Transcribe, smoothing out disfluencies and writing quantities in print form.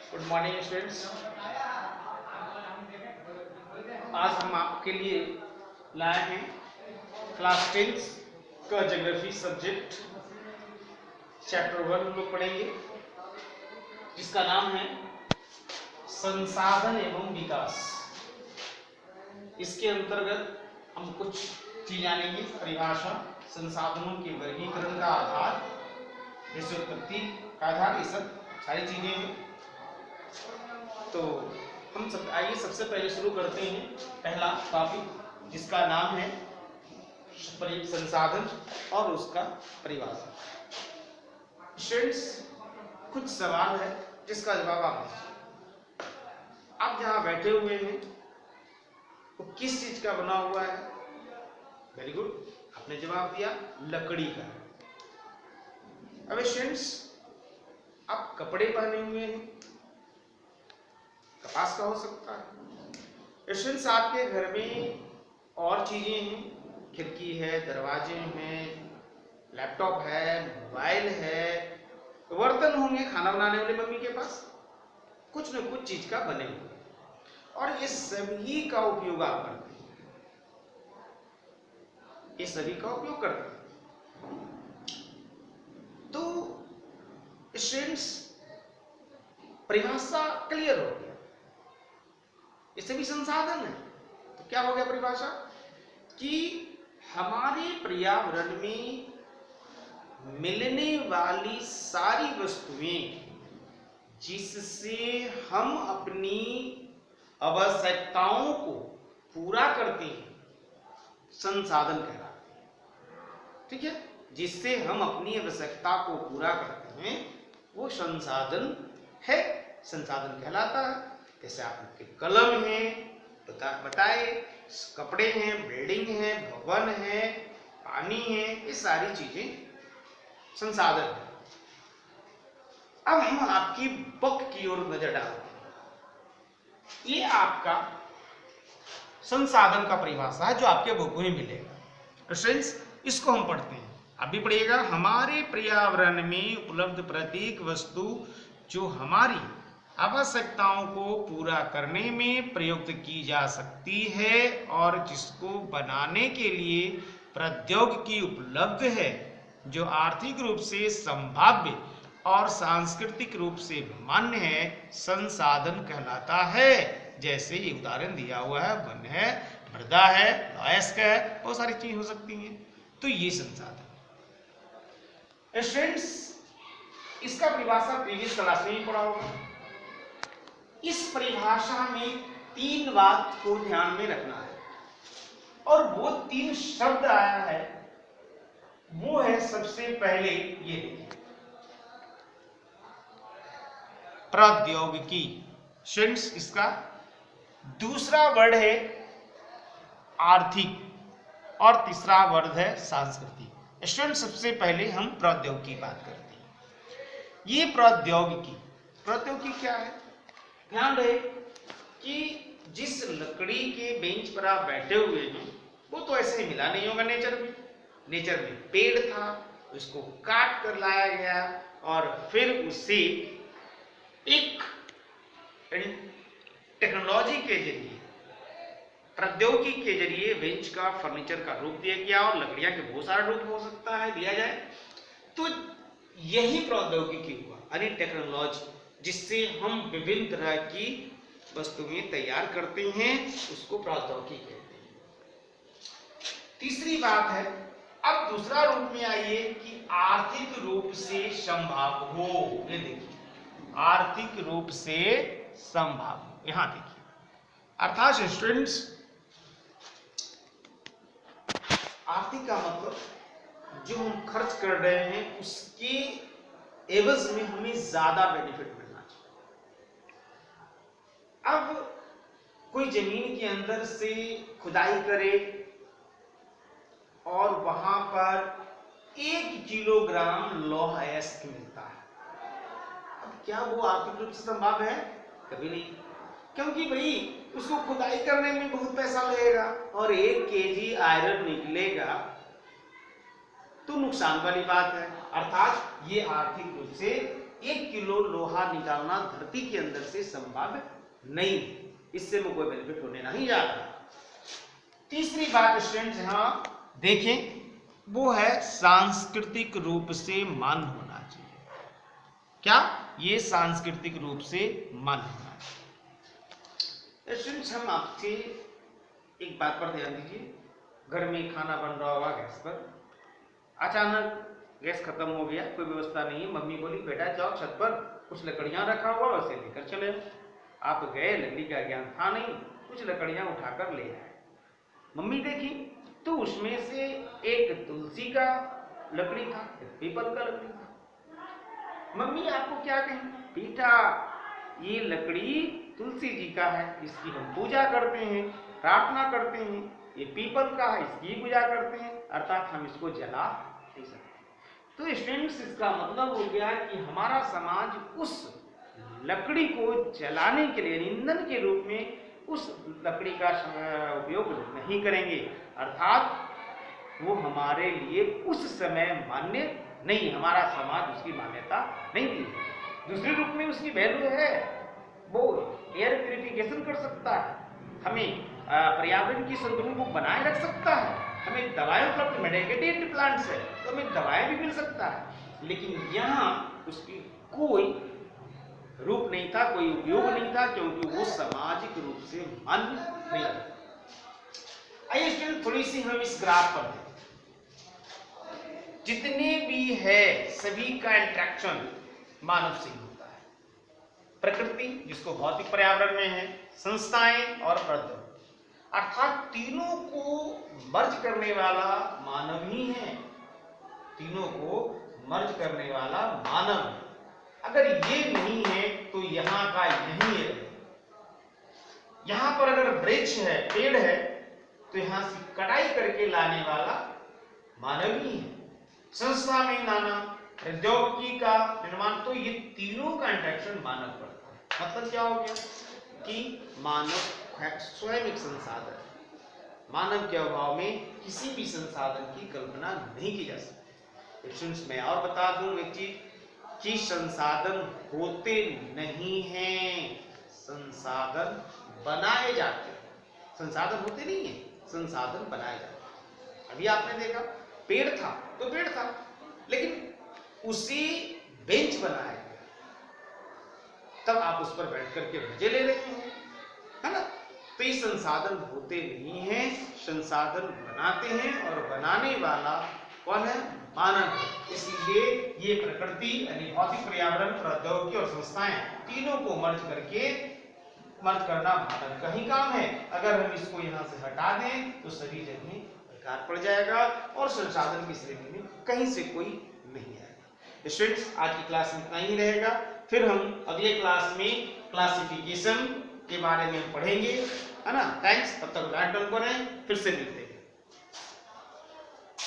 Good morning students. आज हम आपके लिए लाए हैं क्लास 10 का ज्योग्राफी सब्जेक्ट चैप्टर 1 हम लोग पढ़ेंगे, जिसका नाम है संसाधन एवं विकास। इसके अंतर्गत हम कुछ चीज जानेंगे, परिभाषा, संसाधनों के वर्गीकरण का आधार, उत्पत्ति का आधार, ये सब सारी चीजें हैं। तो हम सब आइए सबसे पहले शुरू करते हैं पहला टॉपिक, जिसका नाम है संसाधन और उसका परिभाषा। स्टूडेंट्स, कुछ सवाल है जिसका जवाब आप जहां बैठे हुए हैं वो किस चीज का बना हुआ है? वेरी गुड, आपने जवाब दिया लकड़ी का। अब स्टूडेंट्स, आप कपड़े पहने हुए हैं, कपास का हो सकता है। स्टूडेंट्स, आपके घर में और चीजें हैं, खिड़की है, दरवाजे हैं, लैपटॉप है, मोबाइल है, बर्तन होंगे खाना बनाने वाले मम्मी के पास, कुछ न कुछ चीज का बने हुए, और ये सभी का उपयोग आप करते हैं, ये सभी का उपयोग करते हैं। तो स्टूडेंट्स, परिभाषा क्लियर हो गया, ये सभी संसाधन है। तो क्या हो गया परिभाषा? कि हमारे पर्यावरण में मिलने वाली सारी वस्तुएं जिससे हम अपनी आवश्यकताओं को पूरा करते हैं, संसाधन कहलाते हैं। ठीक है, जिससे हम अपनी आवश्यकता को पूरा करते हैं वो संसाधन है, संसाधन कहलाता है। जैसे आपके कलम है, बताए, कपड़े हैं, बिल्डिंग है, भवन है, पानी है, ये सारी चीजें संसाधन है। अब हम आपकी बुक की ओर नजर डालते हैं। ये आपका संसाधन का परिभाषा है जो आपके बुक में मिलेगा। स्टूडेंट्स, इसको हम पढ़ते हैं, आप भी पढ़िएगा। हमारे पर्यावरण में उपलब्ध प्रत्येक वस्तु जो हमारी आवश्यकताओं को पूरा करने में प्रयुक्त की जा सकती है और जिसको बनाने के लिए प्रौद्योगिकी उपलब्ध है, जो आर्थिक रूप से संभाव्य और सांस्कृतिक रूप से मान्य है, संसाधन कहलाता है। जैसे ये उदाहरण दिया हुआ है, वन है, मृदा है, अयस्क है, बहुत सारी चीज हो सकती हैं। तो ये संसाधन। स्टूडेंट्स, इसका परिभाषा प्रीवियस क्लास में ही पढ़ा होगा। इस परिभाषा में 3 बात को ध्यान में रखना है, और वो 3 शब्द आया है, वो है सबसे पहले ये देखिए, प्रौद्योगिकी। स्टूडेंट्स, इसका दूसरा वर्ड है आर्थिक, और तीसरा वर्ड है सांस्कृतिक। स्टूडेंट्स, सबसे पहले हम प्रौद्योगिकी की बात करते हैं। ये प्रौद्योगिकी क्या है? ध्यान रहे कि जिस लकड़ी के बेंच पर आप बैठे हुए हैं वो तो ऐसे ही मिला नहीं होगा नेचर में। नेचर में पेड़ था, उसको काट कर लाया गया और फिर उसे एक टेक्नोलॉजी के जरिए, प्रौद्योगिकी के जरिए बेंच का, फर्नीचर का रूप दिया गया, और लकड़ियां के बहुत सारा रूप हो सकता है दिया जाए। तो यही प्रौद्योगिकी हुआ, यानी टेक्नोलॉजी, जिससे हम विभिन्न तरह की वस्तुएं तैयार करते हैं, उसको प्रौद्योगिकी कहते हैं। तीसरी बात है, अब दूसरा रूप में आइए कि आर्थिक रूप से संभव हो। ये देखिए, आर्थिक रूप से संभव हो, यहां देखिए। अर्थात स्टूडेंट्स, आर्थिक का मतलब जो हम खर्च कर रहे हैं उसके एवज में हमें ज्यादा बेनिफिट मिलना चाहिए। अब कोई जमीन के अंदर से खुदाई करे और वहां पर 1 किलोग्राम लौह अयस्क मिलता है, अब क्या वो आर्थिक रूप से संभव है? कभी नहीं, क्योंकि भाई उसको खुदाई करने में बहुत पैसा लगेगा और 1 केजी आयरन निकलेगा तो नुकसान वाली बात है। अर्थात ये आर्थिक रूप से 1 किलो लोहा निकालना धरती के अंदर से संभव नहीं, इससे वो कोई बेनिफिट होने नहीं जा रहा। तीसरी बात स्टूडेंट्स यहां देखें, वो है सांस्कृतिक रूप से मान्य होना चाहिए। क्या? ये सांस्कृतिक रूप से मान्य होना चाहिए। स्टूडेंट्स हम आपसे एक बात पर ध्यान दीजिए, घर में खाना बन रहा होगा गैस पर, अचानक गैस खत्म हो गया, कोई व्यवस्था नहीं है, मम्मी बोली बेटा जाओ छत पर कुछ लकड़ियां रखा हुआ उसे लेकर चले। आप गए, लकड़ी का ज्ञान था नहीं, कुछ लकड़ियां उठाकर ले आए। मम्मी देखी तो उसमें से एक तुलसी का लकड़ी था, एक पीपल का लकड़ी था। मम्मी आपको क्या कहें, बेटा ये लकड़ी तुलसी जी का है, इसकी हम पूजा करते हैं, प्रार्थना करते हैं। ये पीपल का है, इसकी पूजा करते हैं, अर्थात हम इसको जला नहीं सकते। तो स्टूडेंट्स इसका मतलब हो गया कि हमारा समाज उस लकड़ी को जलाने के लिए ईंधन के रूप में उस लकड़ी का उपयोग नहीं करेंगे, अर्थात वो हमारे लिए उस समय मान्य नहीं, हमारा समाज उसकी मान्यता नहीं दी। दूसरे रूप में उसकी वैल्यू है, वो एयर प्यूरिफिकेशन कर सकता है, हमें पर्यावरण की संतुलन को बनाए रख सकता है, हमें दवाएं उपलब्ध, मेडिकेटेड प्लांट्स है तो हमें दवाएं भी मिल सकता है। लेकिन यहाँ उसकी कोई रूप नहीं था, कोई उपयोग नहीं था, क्योंकि वो सामाजिक रूप से मान्य नहीं था। आइए स्टूडेंट थोड़ी सी हम इस ग्राफ पर देखें। जितने भी है सभी का इंटरेक्शन मानव से होता है। प्रकृति जिसको भौतिक पर्यावरण में है, संस्थाएं और प्रौद्योगिकी, अर्थात तीनों को मर्ज करने वाला मानव ही है। तीनों को मर्ज करने वाला मानव। अगर ये नहीं है तो यहाँ का यही है। यहां पर अगर वृक्ष है, पेड़ है, तो यहां से कटाई करके लाने वाला मानव ही है। संस्था में लाना, प्रौद्योगिकी का निर्माण, तो ये तीनों का इंटरेक्शन मानव करता है। मतलब क्या हो गया कि मानव स्वयं एक संसाधन है। मानव के अभाव में किसी भी संसाधन की कल्पना नहीं की जा सकती। स्टूडेंट्स मैं और बता दूं एक चीज कि संसाधन होते नहीं हैं, संसाधन बनाए जाते हैं। संसाधन होते नहीं है, संसाधन बनाए जाते हैं। अभी आपने देखा पेड़ था तो पेड़ था, लेकिन उसी बेंच बनाया गया, तब आप उस पर बैठ करके मजे ले रहे हैं, है ना। तो ये संसाधन होते नहीं हैं, संसाधन बनाते हैं, और बनाने वाला कौन है? मानव। इसलिए ये प्रकृति यानी भौतिक पर्यावरण, प्रौद्योगिकी और संस्थाएं तीनों को मर्ज करना मानव का ही काम है। अगर हम इसको यहाँ से हटा दें तो सभी जगह बेकार पड़ जाएगा और संसाधन की श्रेणी में कहीं से कोई नहीं आएगा। स्टूडेंट्स आज की क्लास में इतना ही रहेगा, फिर हम अगले क्लास में क्लासिफिकेशन के बारे में पढ़ेंगे, है ना। थैंक्स, तब तक डांट करें, फिर से मिलते हैं।